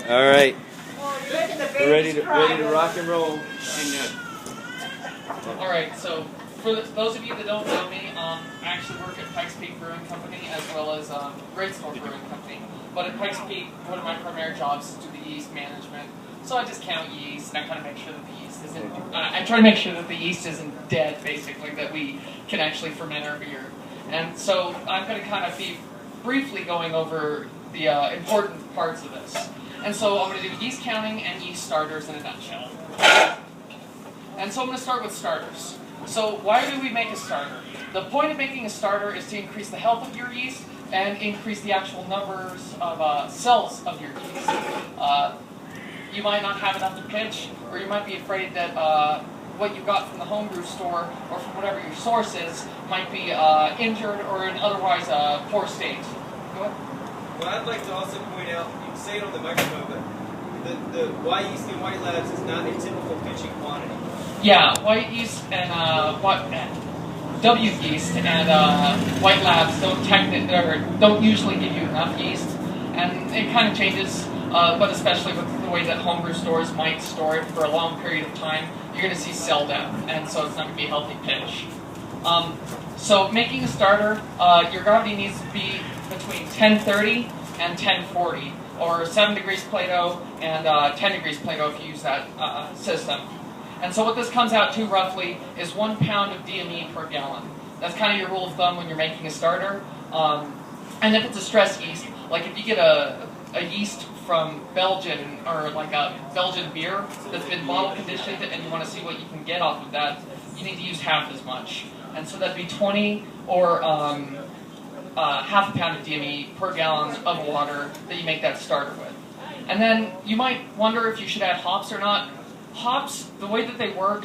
All right. We're ready to rock and roll. All right. So for those of you that don't know me, I actually work at Pikes Brewing Company as well as Great Store Brewing Company. But at Pikes Peak, one of my primary jobs is to do the yeast management. So I just count yeast, and I kind of make sure that the yeast isn't. I try to make sure that the yeast isn't dead, basically, that we can actually ferment our beer. And so I'm going to kind of be briefly going over the important parts of this. And so I'm going to do yeast counting and yeast starters in a nutshell. And so I'm going to start with starters. So why do we make a starter? The point of making a starter is to increase the health of your yeast and increase the actual numbers of cells of your yeast. You might not have enough to pitch, or you might be afraid that what you got from the homebrew store or from whatever your source is might be injured or in otherwise poor state. Go ahead. Well, I'd like to also point out, you can say it on the microphone, but the white yeast in White Labs is not a typical pitching quantity. Yeah, white yeast and W yeast and White Labs don't usually give you enough yeast, and it kind of changes. But especially with the way that homebrew stores might store it for a long period of time, you're going to see cell death, and so it's not going to be a healthy pitch. So making a starter, your gravity needs to be between 1030 and 1040, or 7 degrees Plato and 10 degrees Plato if you use that system. And so what this comes out to roughly is 1 pound of DME per gallon. That's kind of your rule of thumb when you're making a starter. And if it's a stress yeast, like if you get a yeast from Belgian, or like a Belgian beer that's been bottle conditioned and you want to see what you can get off of that, you need to use half as much. And so that'd be 20 or half a pound of DME per gallon of water that you make that starter with. And then you might wonder if you should add hops or not. Hops, the way that they work,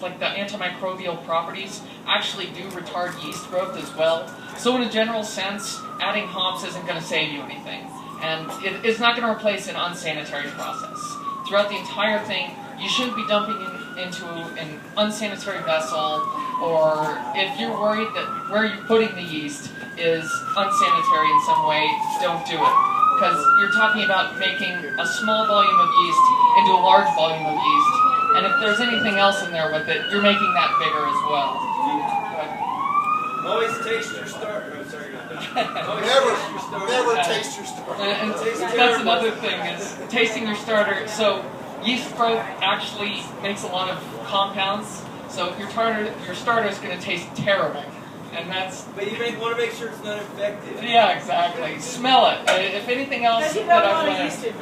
like the antimicrobial properties, actually do retard yeast growth as well. So in a general sense, adding hops isn't going to save you anything. And it's not going to replace an unsanitary process. Throughout the entire thing, you shouldn't be dumping into an unsanitary vessel, or if you're worried that where you're putting the yeast is unsanitary in some way, don't do it. Because you're talking about making a small volume of yeast into a large volume of yeast. And if there's anything else in there with it, you're making that bigger as well. Always taste your starter. Oh, sorry, Never taste your starter. And that's another thing, is tasting your starter. So yeast growth actually makes a lot of compounds. So your starter is going to taste terrible. And that's... But you want to make sure it's not infected. Yeah, exactly. Smell it. If anything else that I've learned...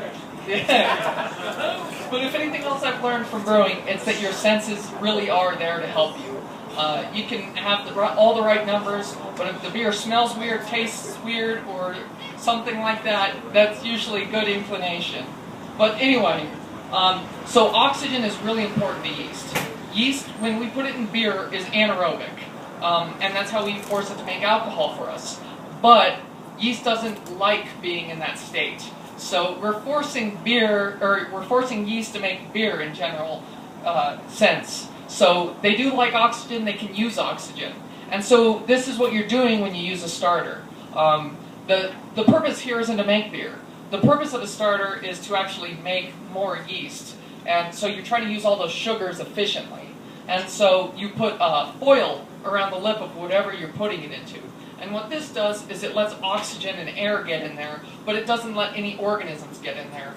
Yeah. But if anything else I've learned from brewing, it's that your senses really are there to help you. You can have all the right numbers, but if the beer smells weird, tastes weird, or something like that, that's usually a good inclination. But anyway, so oxygen is really important to yeast. Yeast, when we put it in beer, is anaerobic, and that's how we force it to make alcohol for us. But yeast doesn't like being in that state. So we're forcing yeast to make beer in general sense. So they do like oxygen, they can use oxygen. And so this is what you're doing when you use a starter. The purpose here isn't to make beer. The purpose of a starter is to actually make more yeast. And so you're trying to use all those sugars efficiently. And so you put foil around the lip of whatever you're putting it into. And what this does is it lets oxygen and air get in there, but it doesn't let any organisms get in there.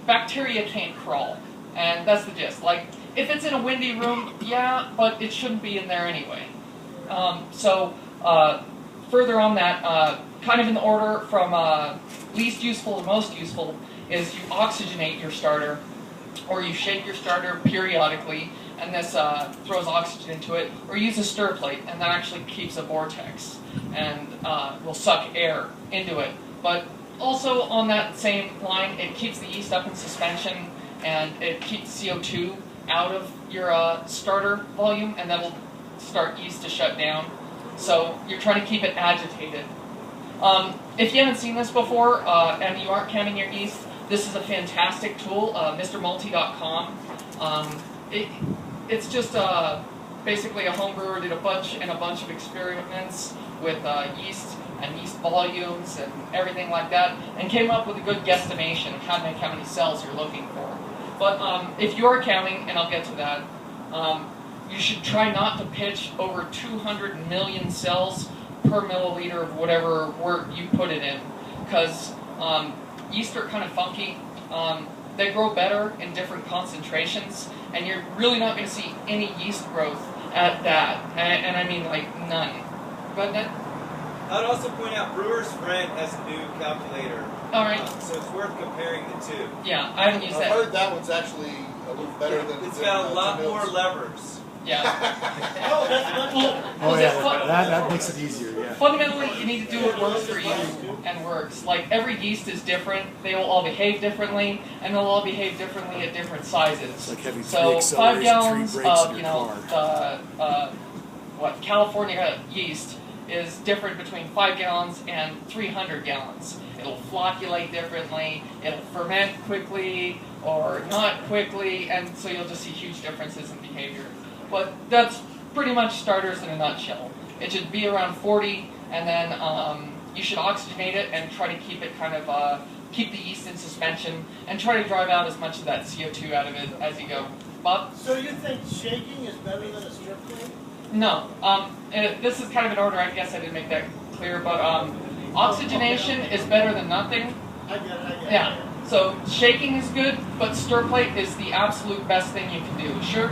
Bacteria can't crawl. And that's the gist. Like, if it's in a windy room, yeah, but it shouldn't be in there anyway. Further on that, kind of in the order from least useful to most useful, is you oxygenate your starter, or you shake your starter periodically, and this throws oxygen into it, or use a stir plate, and that actually keeps a vortex, and will suck air into it. But also on that same line, it keeps the yeast up in suspension, and it keeps CO2 out of your starter volume, and that will start yeast to shut down. So you're trying to keep it agitated. If you haven't seen this before, and you aren't counting your yeast, this is a fantastic tool, MrMulti.com. It's just basically a home brewer did a bunch of experiments with yeast and yeast volumes and everything like that, and came up with a good guesstimation of how many cells you're looking for. But if you're counting, and I'll get to that, you should try not to pitch over 200 million cells per milliliter of whatever wort you put it in, because yeast are kind of funky. They grow better in different concentrations, and you're really not going to see any yeast growth at that, and I mean like none. Go ahead, Ned. I'd also point out Brewer's Friend has a new calculator. All right. So it's worth comparing the two. Yeah, I haven't used that. I've heard that one's actually a little better than. It's got a lot more levers. Yeah. Oh yeah, that makes it easier. Yeah. Fundamentally, you need to do what works for you and works. Like every yeast is different; they will all behave differently, and they'll all behave differently at different sizes. It's like having so 5 gallons of car. California yeast is different between 5 gallons and 300 gallons. It'll flocculate differently. It'll ferment quickly or not quickly, and so you'll just see huge differences in behavior. But that's pretty much starters in a nutshell. It should be around 40, and then you should oxygenate it and try to keep it kind of, keep the yeast in suspension, and try to drive out as much of that CO2 out of it as you go. Bob? So you think shaking is better than a strip plate? No. This is kind of in order, I guess I didn't make that clear, but oxygenation is better than nothing. I get it. Yeah. So shaking is good, but stir plate is the absolute best thing you can do. Sure,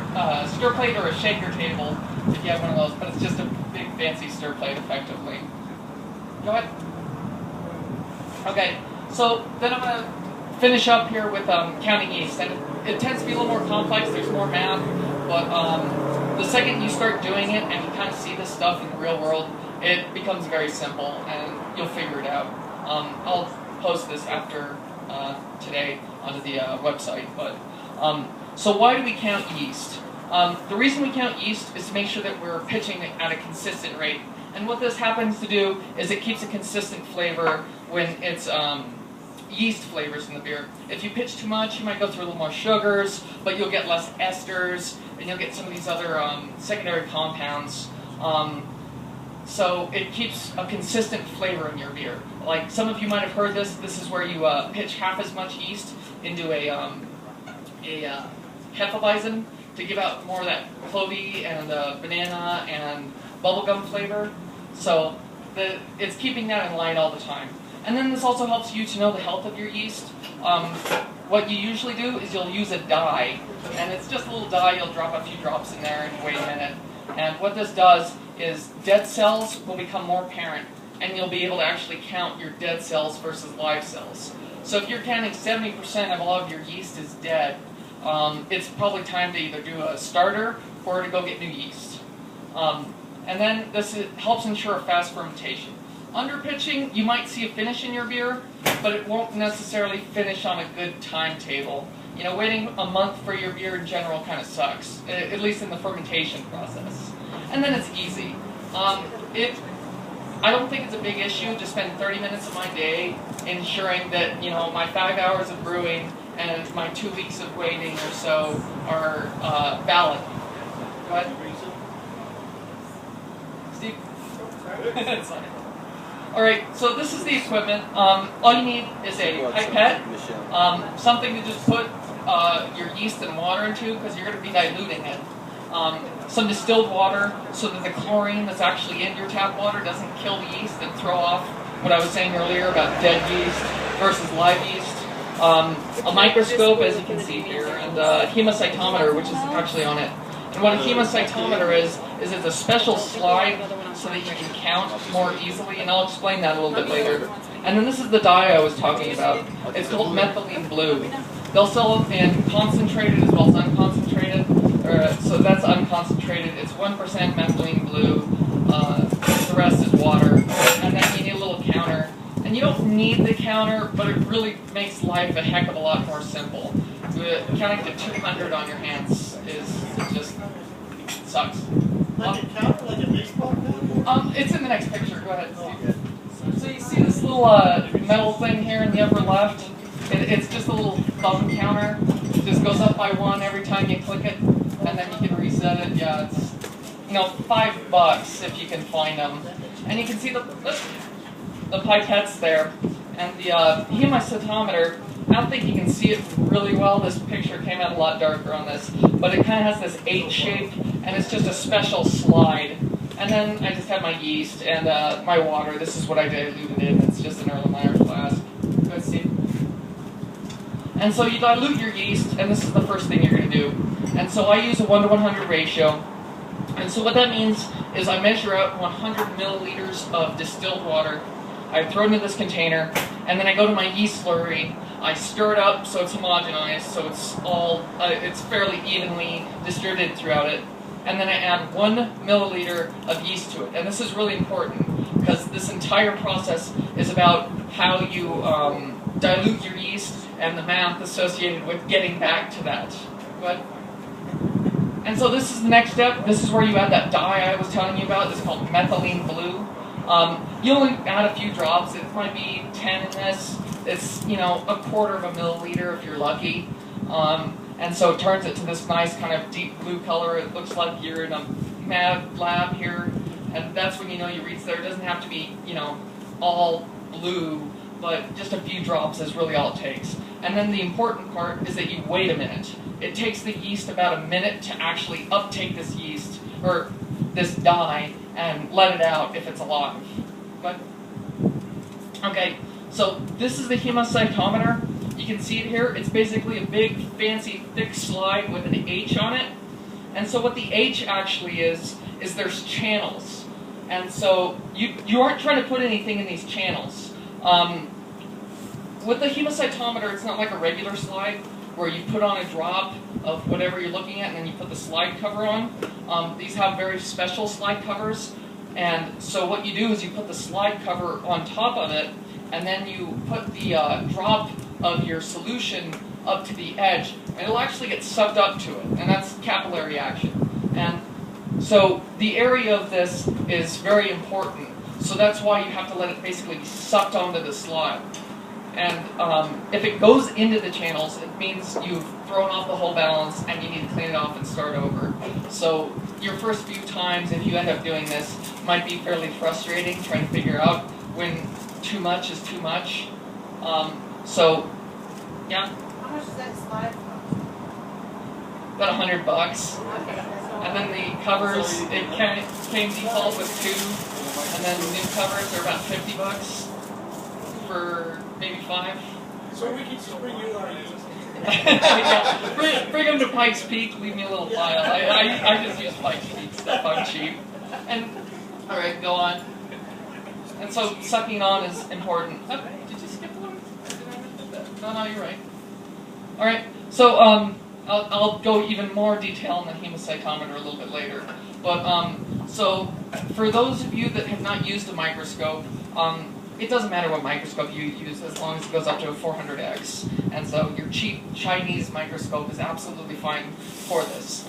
stir plate or a shaker table if you have one of those, but it's just a big fancy stir plate effectively. Go ahead. Okay, so then I'm going to finish up here with counting yeast, and it tends to be a little more complex. There's more math, but the second you start doing it and you kind of see this stuff in the real world, it becomes very simple, and you'll figure it out. I'll post this after today onto the website. But so why do we count yeast? The reason we count yeast is to make sure that we're pitching at a consistent rate. And what this happens to do is it keeps a consistent flavor when it's yeast flavors in the beer. If you pitch too much, you might go through a little more sugars, but you'll get less esters, and you'll get some of these other secondary compounds. So it keeps a consistent flavor in your beer. Like some of you might have heard this. This is where you pitch half as much yeast into a Hefeweizen to give out more of that clovey and banana and bubblegum flavor. So it's keeping that in line all the time. And then this also helps you to know the health of your yeast. What you usually do is you'll use a dye, and it's just a little dye. You'll drop a few drops in there and wait a minute. And what this does is dead cells will become more apparent, and you'll be able to actually count your dead cells versus live cells. So if you're counting 70% of all of your yeast is dead, it's probably time to either do a starter or to go get new yeast. And then this helps ensure a fast fermentation. Under pitching, you might see a finish in your beer, but it won't necessarily finish on a good timetable. You know, waiting a month for your beer in general kind of sucks, at least in the fermentation process. And then it's easy. I don't think it's a big issue to spend 30 minutes of my day ensuring that, you know, my 5 hours of brewing and my 2 weeks of waiting or so are valid. Go ahead. Steve? It's fine. All right, so this is the equipment. All you need is a pipette, something to just put your yeast and water into because you're going to be diluting it. Some distilled water so that the chlorine that's actually in your tap water doesn't kill the yeast and throw off what I was saying earlier about dead yeast versus live yeast. A microscope, as you can see here, and a hemocytometer, which is actually on it. And what a hemocytometer is it's a special slide so that you can count more easily, and I'll explain that a little bit later. And then this is the dye I was talking about. It's called methylene blue. They'll sell it in concentrated as well as unconcentrated. So that's unconcentrated. It's 1% methylene blue. The rest is water. And then you need a little counter. And you don't need the counter, but it really makes life a heck of a lot more simple. Counting to 200 on your hands just sucks. Like a counter, like a baseball counter? It's in the next picture. Go ahead, Steve. So you see this little metal thing here in the upper left? It's just a little thumb counter. It just goes up by 1 every time you click it, and then you can reset it. Yeah, it's $5 if you can find them. And you can see the pipettes there. And the hemocytometer, I don't think you can see it really well. This picture came out a lot darker on this. But it kind of has this H shape, and it's just a special slide. And then I just have my yeast and my water. This is what I diluted in. It's just an Erlenmeyer flask. Let's see. And so you dilute your yeast, and this is the first thing you're going to do. And so I use a 1:100 ratio. And so what that means is I measure out 100 milliliters of distilled water. I throw it into this container, and then I go to my yeast slurry. I stir it up so it's homogenized, so it's fairly evenly distributed throughout it. And then I add 1 milliliter of yeast to it. And this is really important because this entire process is about how you dilute your yeast and the math associated with getting back to that. And so this is the next step. This is where you add that dye I was telling you about. It's called methylene blue. You only add a few drops. It might be 10 in this. It's, a quarter of a milliliter if you're lucky. And so it turns it to this nice kind of deep blue color. It looks like you're in a mad lab here. And that's when you know you reach there. It doesn't have to be, all blue, but just a few drops is really all it takes. And then the important part is that you wait a minute. It takes the yeast about a minute to actually uptake this yeast, or this dye, and let it out if it's alive. Good? Okay, so this is the hemocytometer. You can see it here. It's basically a big, fancy, thick slide with an H on it. And so what the H actually is there's channels. And so you aren't trying to put anything in these channels. With the hemocytometer, it's not like a regular slide where you put on a drop of whatever you're looking at and then you put the slide cover on. These have very special slide covers. And so what you do is you put the slide cover on top of it, and then you put the drop of your solution up to the edge, and it'll actually get sucked up to it, and that's capillary action. And so the area of this is very important, so that's why you have to let it basically be sucked onto the slide. And if it goes into the channels, it means you've thrown off the whole balance and you need to clean it off and start over. So your first few times, if you end up doing this, might be fairly frustrating, trying to figure out when too much is too much. So, yeah. How much does that slide cost? About $100. Okay. And then the covers, it came default with 2, and then the new covers are about $50 for maybe 5. So we can just bring you our Yeah. Bring them to Pikes Peak, leave me a little file. I just use Pikes Peak stuff, I'm cheap. And, alright, go on. And so sucking on is important. Oh, did you skip one? No, you're right. Alright, so I'll go even more detail on the hemocytometer a little bit later. But so for those of you that have not used a microscope, it doesn't matter what microscope you use as long as it goes up to a 400x. And so your cheap Chinese microscope is absolutely fine for this.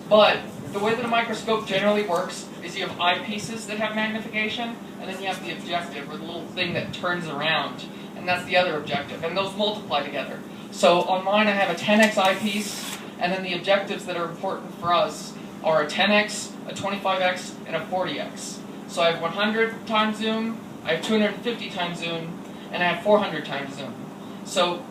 But the way that a microscope generally works is you have eyepieces that have magnification, and then you have the objective, or the little thing that turns around, and that's the other objective, and those multiply together. So on mine I have a 10x eyepiece, and then the objectives that are important for us are a 10x, a 25x, and a 40x. So I have 100 times zoom, I have 250 times zoom, and I have 400 times zoom. So,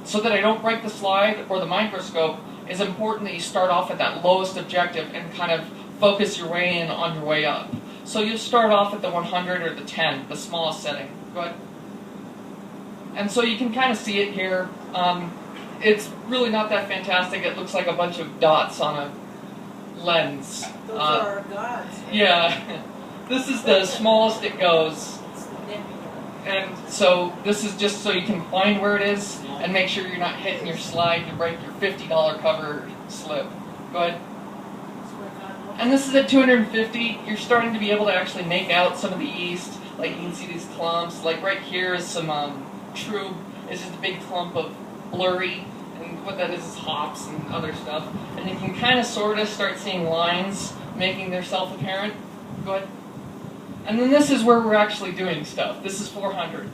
so that I don't break the slide or the microscope, it's important that you start off at that lowest objective and kind of focus your way in on your way up. So you'll start off at the 100 or the 10, the smallest setting. Go ahead. And so you can kind of see it here. It's really not that fantastic. It looks like a bunch of dots on a lens. Those are our gods. Yeah. This is the smallest it goes. And so this is just so you can find where it is and make sure you're not hitting your slide to break your $50 cover slip. Go ahead. And this is at 250. You're starting to be able to actually make out some of the yeast. Like you can see these clumps. Like right here is some true. It's just a big clump of blurry. And what that is hops and other stuff. And you can kind of sort of start seeing lines making themselves apparent. Go ahead. And then this is where we're actually doing stuff. This is 400.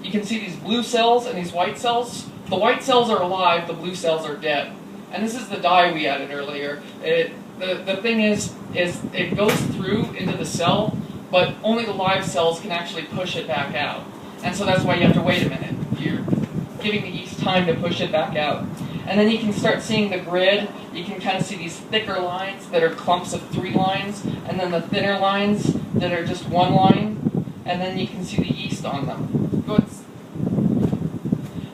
You can see these blue cells and these white cells. The white cells are alive, the blue cells are dead. And this is the dye we added earlier. The thing is it goes through into the cell, but only the live cells can actually push it back out. And so that's why you have to wait a minute. You're giving the yeast time to push it back out. And then you can start seeing the grid. You can kind of see these thicker lines that are clumps of 3 lines, and then the thinner lines that are just 1 line, and then you can see the yeast on them. Go ahead.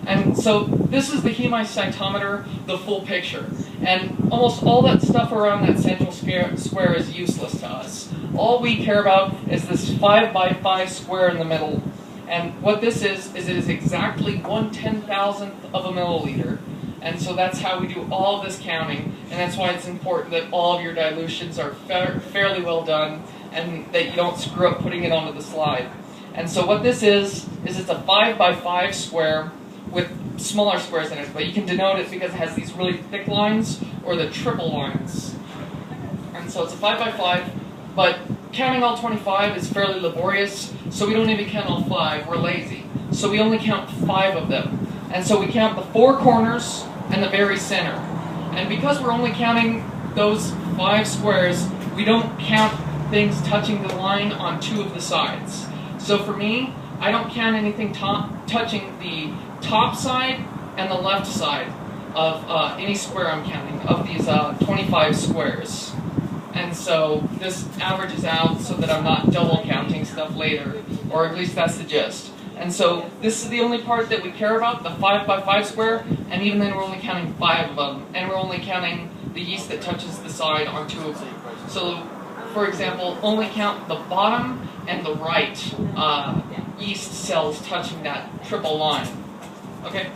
And so this is the hemicytometer, the full picture. And almost all that stuff around that central square is useless to us. All we care about is this 5 by 5 square in the middle. And what this is it is exactly 1/10,000th of a milliliter. And so that's how we do all of this counting. And that's why it's important that all of your dilutions are fairly well done and that you don't screw up putting it onto the slide. And so what this is it's a 5 by 5 square with smaller squares in it, but you can denote it because it has these really thick lines or the triple lines. And so it's a 5 by 5, but counting all 25 is fairly laborious, so we don't even count all 5, we're lazy. So we only count 5 of them. And so we count the 4 corners and the very center. And because we're only counting those 5 squares, we don't count things touching the line on 2 of the sides. So for me, I don't count anything touching the top side and the left side of any square I'm counting, of these 25 squares. And so this averages out so that I'm not double counting stuff later, or at least that's the gist. And so this is the only part that we care about, the 5 by 5 square, and even then we're only counting 5 of them, and we're only counting the yeast that touches the side on 2 of them. So, for example, only count the bottom and the right yeast cells touching that triple line. Okay?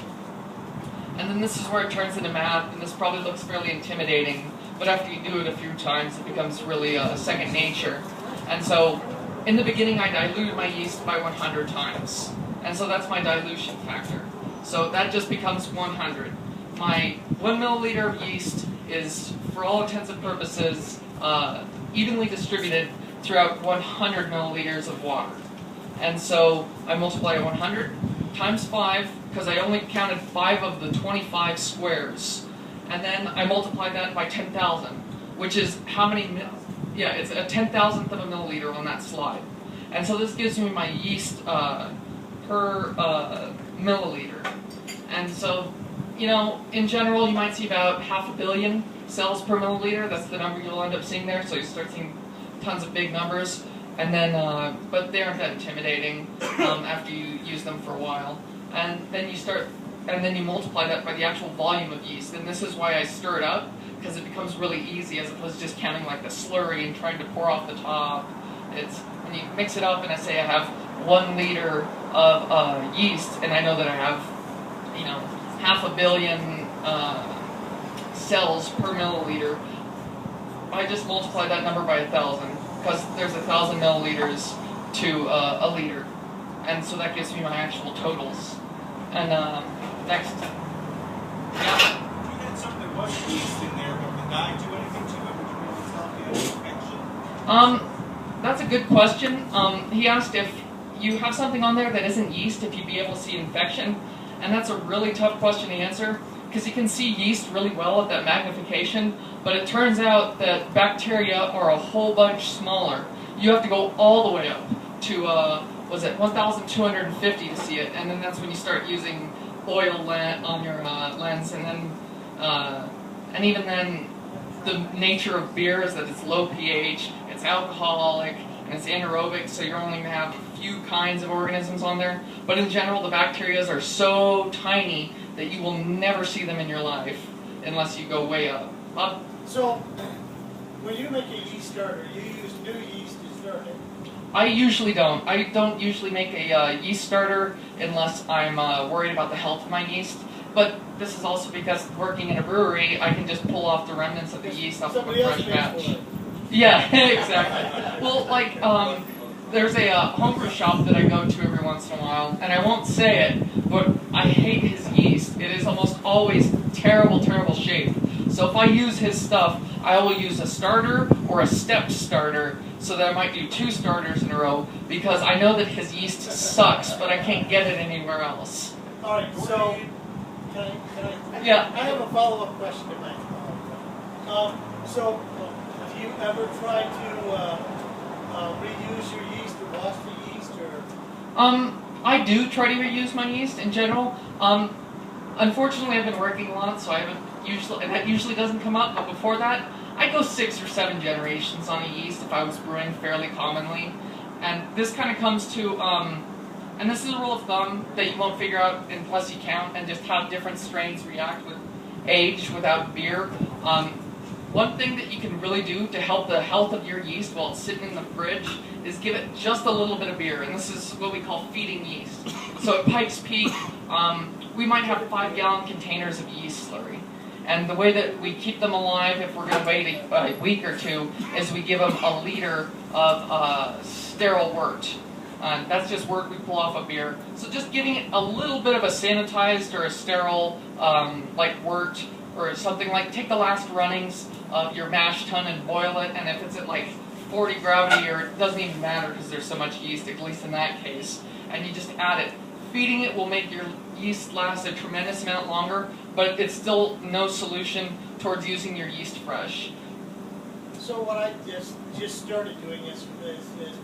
And then this is where it turns into math, and this probably looks fairly intimidating, but after you do it a few times, it becomes really second nature. And so, in the beginning, I diluted my yeast by 100 times. And so that's my dilution factor. So that just becomes 100. My 1 milliliter of yeast is, for all intents and purposes, evenly distributed throughout 100 milliliters of water. And so I multiply 100 times 5, because I only counted 5 of the 25 squares. And then I multiply that by 10,000, which is how many it's a 10,000th of a milliliter on that slide. And so this gives me my yeast per milliliter. And so, in general, you might see about 500 million cells per milliliter. That's the number you'll end up seeing there. So you start seeing tons of big numbers. And then, but they aren't that intimidating after you use them for a while. And then you multiply that by the actual volume of yeast. And this is why I stir it up, because it becomes really easy as opposed to just counting like the slurry and trying to pour off the top. It's when you mix it up, and I say I have 1 liter of yeast, and I know that I have 500 million cells per milliliter. I just multiply that number by 1,000, because there's 1,000 milliliters to a liter, and so that gives me my actual totals. And next, yeah. Something that wasn't yeast in there, but the dye do anything to it? Would you be able to tell if you had infection? That's a good question. He asked if you have something on there that isn't yeast, if you'd be able to see infection. And that's a really tough question to answer, because you can see yeast really well at that magnification, but it turns out that bacteria are a whole bunch smaller. You have to go all the way up to, 1,250 to see it, and then that's when you start using oil on your lens, and then and even then, the nature of beer is that it's low pH, it's alcoholic, and it's anaerobic, so you're only going to have a few kinds of organisms on there. But in general, the bacteria are so tiny that you will never see them in your life unless you go way up. Bob? So, when you make a yeast starter, you use new yeast to start it? I usually don't. I don't usually make a yeast starter unless I'm worried about the health of my yeast. But this is also because working in a brewery, I can just pull off the remnants of the yeast off of a fresh batch. Yeah, exactly. Well, like, there's a homebrew shop that I go to every once in a while, and I won't say it, but I hate his yeast. It is almost always terrible, terrible shape. So if I use his stuff, I will use a starter or a stepped starter, so that I might do 2 starters in a row, because I know that his yeast sucks, but I can't get it anywhere else. All right, so can I Yeah. I have a follow-up question to make. So, have you ever tried to reuse your yeast or wash the yeast or? I do try to reuse my yeast in general. Unfortunately, I've been working a lot, so I haven't usually, and that usually doesn't come up. But before that, I'd go 6 or 7 generations on a yeast if I was brewing fairly commonly. And this kind of comes to, and this is a rule of thumb that you won't figure out unless you count and just how different strains react with age without beer. One thing that you can really do to help the health of your yeast while it's sitting in the fridge is give it just a little bit of beer, and this is what we call feeding yeast. So at Pikes Peak, we might have 5-gallon containers of yeast slurry. And the way that we keep them alive, if we're going to wait a week or two, is we give them a liter of sterile wort. That's just wort we pull off a beer. So just giving it a little bit of a sanitized or a sterile, like wort, or something like, take the last runnings of your mash tun and boil it, and if it's at like 40 gravity, or it doesn't even matter because there's so much yeast, at least in that case, and you just add it. Feeding it will make your yeast last a tremendous amount longer, but it's still no solution towards using your yeast fresh. So what I just started doing is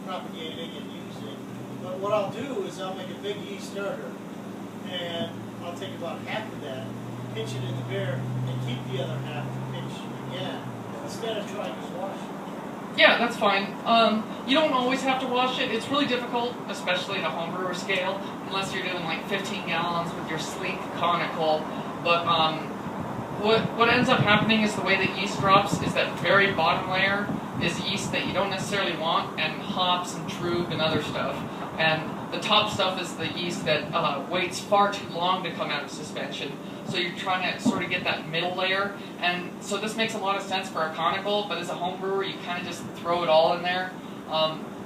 propagating and using. But what I'll do is I'll make a big yeast starter, and I'll take about half of that, pitch it in the beer, and keep the other half to pitch again, instead of trying to wash it. Yeah, that's fine. You don't always have to wash it. It's really difficult, especially at a homebrewer scale, unless you're doing like 15 gallons with your sleek conical. But what ends up happening is the way that yeast drops is that very bottom layer is yeast that you don't necessarily want, and hops and trub and other stuff. And the top stuff is the yeast that waits far too long to come out of suspension. So you're trying to sort of get that middle layer. And so this makes a lot of sense for a conical, but as a home brewer, you kind of just throw it all in there.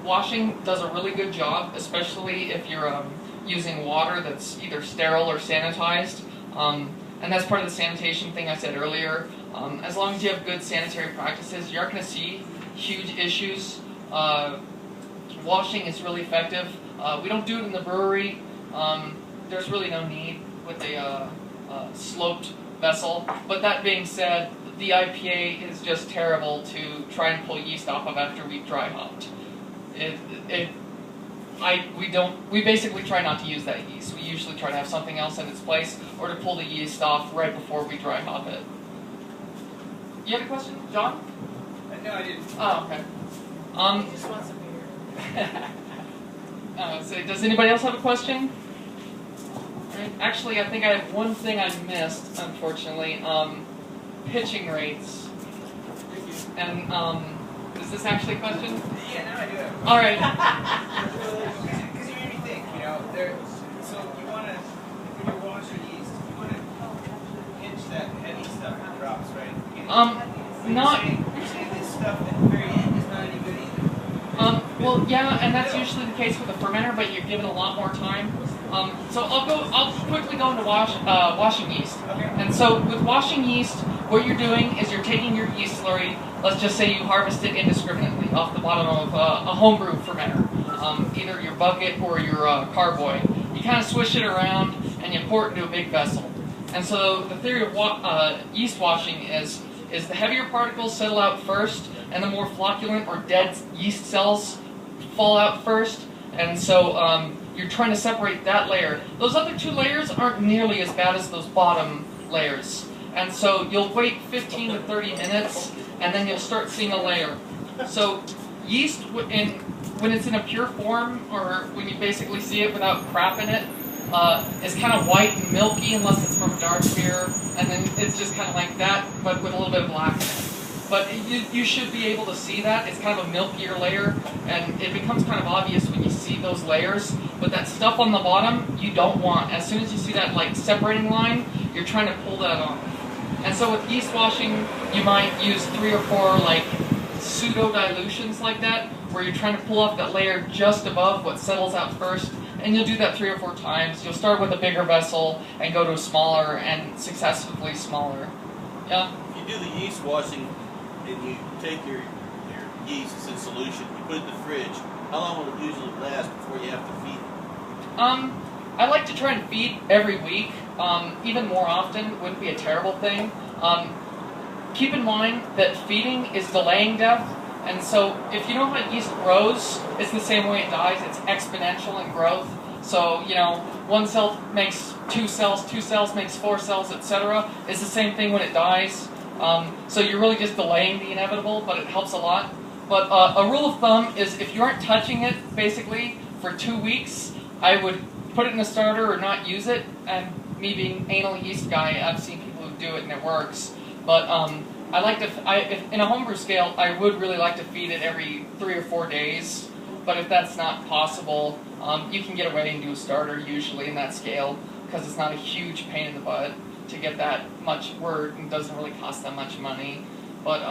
Washing does a really good job, especially if you're using water that's either sterile or sanitized. And that's part of the sanitation thing I said earlier. As long as you have good sanitary practices, you aren't going to see huge issues. Washing is really effective. We don't do it in the brewery. There's really no need with a sloped vessel. But that being said, the IPA is just terrible to try and pull yeast off of after we've dry hopped. We basically try not to use that yeast. We usually try to have something else in its place, or to pull the yeast off right before we dry hop it. You have a question, John? No, I didn't. Oh, okay. He just wants a beer. So does anybody else have a question? Right. Actually, I think I have one thing I missed, unfortunately. Pitching rates. And is this actually a question? Yeah, no, I do have. All right. Because you made me think, you know, so you want to, when you wash your yeast, you want to pinch that heavy stuff that drops, right? You're saying this stuff at the very end is not any good either. Well, yeah, and that's usually the case with a fermenter, but you're given a lot more time. So I'll quickly go into washing yeast. Okay. And so with washing yeast, what you're doing is you're taking your yeast slurry, let's just say you harvest it indiscriminately off the bottom of a homebrew fermenter, either your bucket or your carboy. You kind of swish it around and you pour it into a big vessel. And so the theory of yeast washing is the heavier particles settle out first, and the more flocculent or dead yeast cells fall out first. And so you're trying to separate that layer. Those other two layers aren't nearly as bad as those bottom layers. And so you'll wait 15 to 30 minutes, and then you'll start seeing a layer. So yeast, when it's in a pure form, or when you basically see it without crap in it, is kind of white and milky unless it's from dark beer, and then it's just kind of like that, but with a little bit of black in it. But you should be able to see that. It's kind of a milkier layer, and it becomes kind of obvious when you see those layers. But that stuff on the bottom, you don't want. As soon as you see that like separating line, you're trying to pull that off. And so with yeast washing, you might use 3 or 4 like pseudo dilutions like that, where you're trying to pull off that layer just above what settles out first. And you'll do that 3 or 4 times. You'll start with a bigger vessel and go to a smaller and successively smaller. Yeah? If you do the yeast washing and you take your yeast in solution, you put it in the fridge, how long will it usually last before you have to feed it? I like to try and feed every week. Even more often wouldn't be a terrible thing. Keep in mind that feeding is delaying death, And so if you know how yeast grows, it's the same way it dies. It's exponential in growth. So, you know, one cell makes 2 cells, 2 cells makes 4 cells, etc. It's the same thing when it dies. So you're really just delaying the inevitable, but it helps a lot. But a rule of thumb is if you aren't touching it, basically, for 2 weeks, I would put it in a starter or not use it. And me being anal yeast guy, I've seen people who do it and it works. But I like to, if, in a homebrew scale, I would really like to feed it every 3 or 4 days. But if that's not possible, you can get away and do a starter usually in that scale because it's not a huge pain in the butt to get that much wort and doesn't really cost that much money. But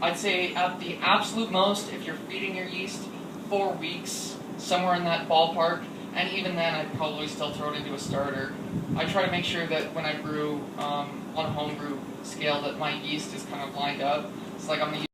I'd say at the absolute most, if you're feeding your yeast 4 weeks, somewhere in that ballpark, and even then I'd probably still throw it into a starter. I try to make sure that when I brew on a homebrew scale that my yeast is kind of lined up. It's like I'm going to